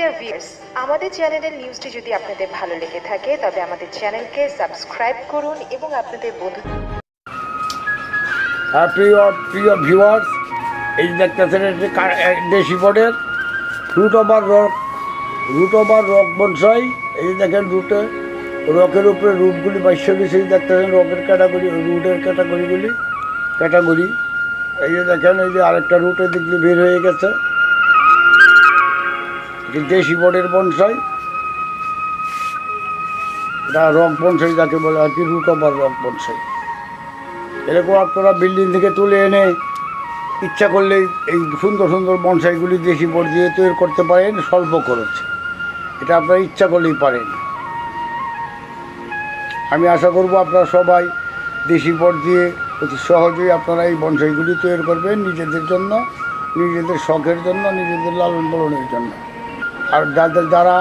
Dear viewers, আমাদের চ্যানেলের নিউজটি যদি আপনাদের ভালো লেগে থাকে তবে আমাদের চ্যানেলকে সাবস্ক্রাইব করুন এবং আপনাদের বন্ধু। প্রিয় প্রিয় ভিউয়ার্স, এই দেখতেছেন দেশি বোর্ডের রুট ওভার রক বনসাই। এই দেখেন রকের উপরে রুটগুলি বাইশে গেছে। এই দেখতেছেন রকের রুটের ক্যাটাগরি। এই যে দেখেন, এই যে আরেকটা রুটের দিক দিয়ে বের হয়ে গেছে। দেশি বোর্ডের বনসাই, এটা রক বনসাই যাকে বলে আর কি, রুট ওভার রক বনসাই। এরকম আপনারা বিল্ডিং থেকে তুলে এনে ইচ্ছা করলেই এই সুন্দর সুন্দর বনসাইগুলি দেশি বোর্ড দিয়ে তৈরি করতে পারেন স্বল্প খরচে। এটা আপনারা ইচ্ছা করলেই পারেন। আমি আশা করব আপনারা সবাই দেশি বোর্ড দিয়ে অতি সহজেই আপনারা এই বনসাইগুলি তৈরি করবেন নিজেদের জন্য, নিজেদের শখের জন্য, নিজেদের লালন পালনের জন্য। আর যারা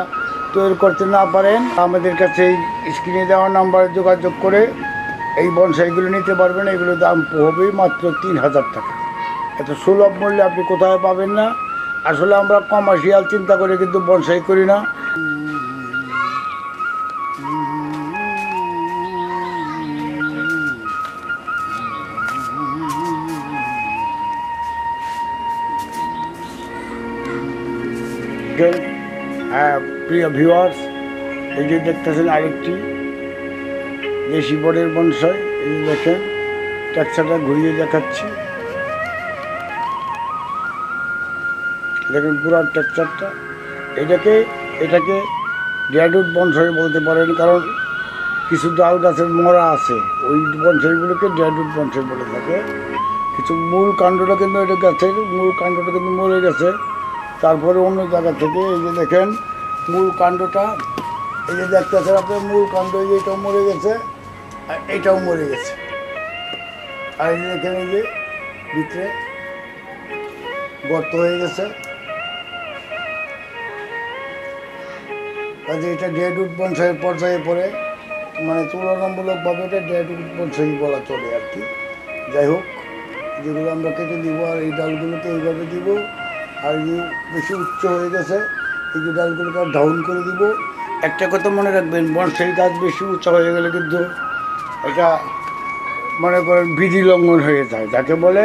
তৈরি করতে না পারেন আমাদের কাছে এই স্ক্রিনে দেওয়া নাম্বারে যোগাযোগ করে এই বনসাইগুলো নিতে পারবেন। এগুলোর দাম হবে মাত্র 3000 টাকা। এত সুলভ মূল্যে আপনি কোথায় পাবেন না। আসলে আমরা কমার্শিয়াল চিন্তা করে কিন্তু বনসাই করি না। হ্যাঁ প্রিয় ভিউয়ার্স, এই যে দেখতেছেন আরেকটি দেশি বোর্ডের বনসাই। এই দেখেন টেক্সচারটা ঘুরিয়ে দেখাচ্ছি। দেখেন পুরার টেক্সচারটা। এটাকে ড্যাডউড বনসাই বলতে পারেন, কারণ কিছু ডাল গাছের মরা আছে, ওই বনসাইগুলোকে ড্যাডউড বনসাই বলে থাকে। কিছু মূল কাণ্ডটা কিন্তু এটা গাছের মূল কাণ্ডটা কিন্তু মরে গেছে। তারপরে অন্য জায়গা থেকে এই যে দেখেন মূল কাণ্ডটা, এই যে দেখতেছেন আপনার মূল কাণ্ড, এই যে এটাও মরে গেছে আর এটাও মরে গেছে। আর এই যে দেখেন এই যে ভিতরে গর্ত হয়ে গেছে। কাজে এটা ড্যাডউড বনসাইয়ের পর্যায়ে পড়ে, মানে তুলনামূলকভাবে এটা ড্যাডউড বনসাই বলা চলে আর কি। যাই হোক, যেগুলো আমরা কেটে দিব আর এই ডালগুলোকে এইভাবে দিব। আর এই বেশি উচ্চ হয়ে গেছে এই যে ডালগুলোকে ডাউন করে দিব। একটা কথা মনে রাখবেন, বনসাই গাছ বেশি উঁচা হয়ে গেলে কিন্তু এটা মনে করেন বিধি লঙ্ঘন হয়ে যায়, যাকে বলে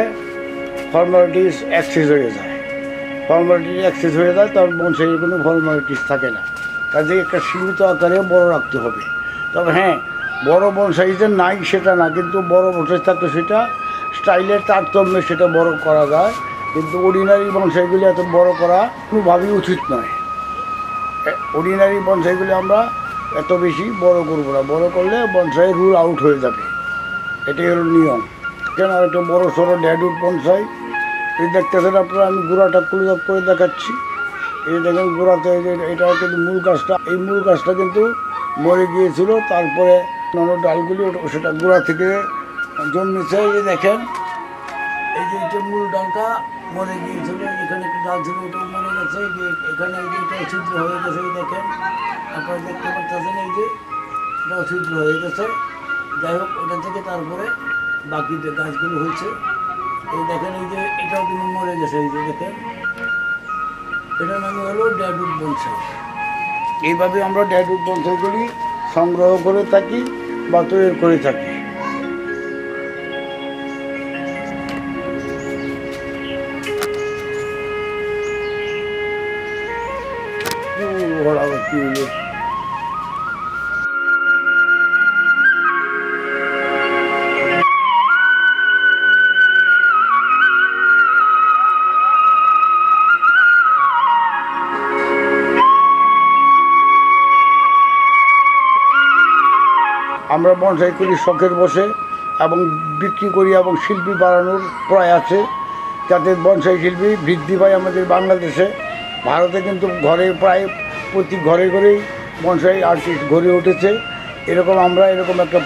ফর্মালিটিস অ্যাক্সেস হয়ে যায়। তখন বনসাইয়ের কোনো ফর্মালিটিস থাকে না। কাজে একটা সীমিত আকারে বড় রাখতে হবে। তবে হ্যাঁ, বড় বনসাই যে নাই সেটা না, কিন্তু বড় বনসাই থাকলে সেটা স্টাইলের তারতম্যে সেটা বড় করা যায়। কিন্তু অর্ডিনারি বনসাইগুলি এত বড় করা কোনোভাবেই উচিত নয়। অর্ডিনারি বনসাইগুলি আমরা এত বেশি বড় করবো না। বড় করলে বনসাই রুল আউট হয়ে যাবে, এটাই হলো নিয়ম। কেন একটা বড় সড়ো ড্যাডউড বনসাই। এই দেখতেছেন আপনারা, আমি গোড়াটা ক্লোজ আপ করে দেখাচ্ছি। এই দেখেন গোড়াতে এটা কিন্তু মূল গাছটা, এই মূল গাছটা কিন্তু মরে গিয়েছিল। তারপরে অন্য ডালগুলি সেটা গোড়া থেকে জন্মেছে। এই দেখেন এই যে এটা মূল ডালটা মরে গিয়েছিল, এখানে একটা ডাল ছিল এটাও মরে গেছে। এই যে এখানে এই যে এটা ছিদ্র হয়ে গেছে, এই দেখেন আপনারা দেখতে পাচ্ছেন, এই যে এটাও ছিদ্র হয়ে গেছে। যাই হোক, ওটা থেকে তারপরে বাকি যে গাছগুলো হয়েছে এই দেখেন, এই যে এটাও কিন্তু মরে গেছে। এই যে দেখেন, এটার নাম হলো ড্যাডউড বনসাই। এইভাবে আমরা ড্যাডউড বনসাইগুলি সংগ্রহ করে থাকি বা তৈরি করে থাকি। আমরা বনসাই করি শখের বসে এবং বিক্রি করি এবং শিল্পী বাড়ানোর প্রয়াসে, যাতে বনসাই শিল্পী বৃদ্ধি পায় আমাদের বাংলাদেশে। ভারতে কিন্তু প্রায় প্রতি ঘরেই বনসাই আর্টিস্ট গড়ে উঠেছে। আমরা এরকম একটা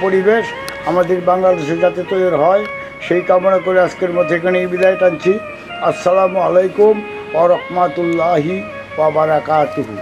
পরিবেশ আমাদের বাংলাদেশে যাতে তৈরি হয় সেই কামনা করে আজকের মধ্যে এখানেই বিদায় টানছি। আসসালামু আলাইকুম ওয়া রাহমাতুল্লাহি ওয়া বারাকাতুহু।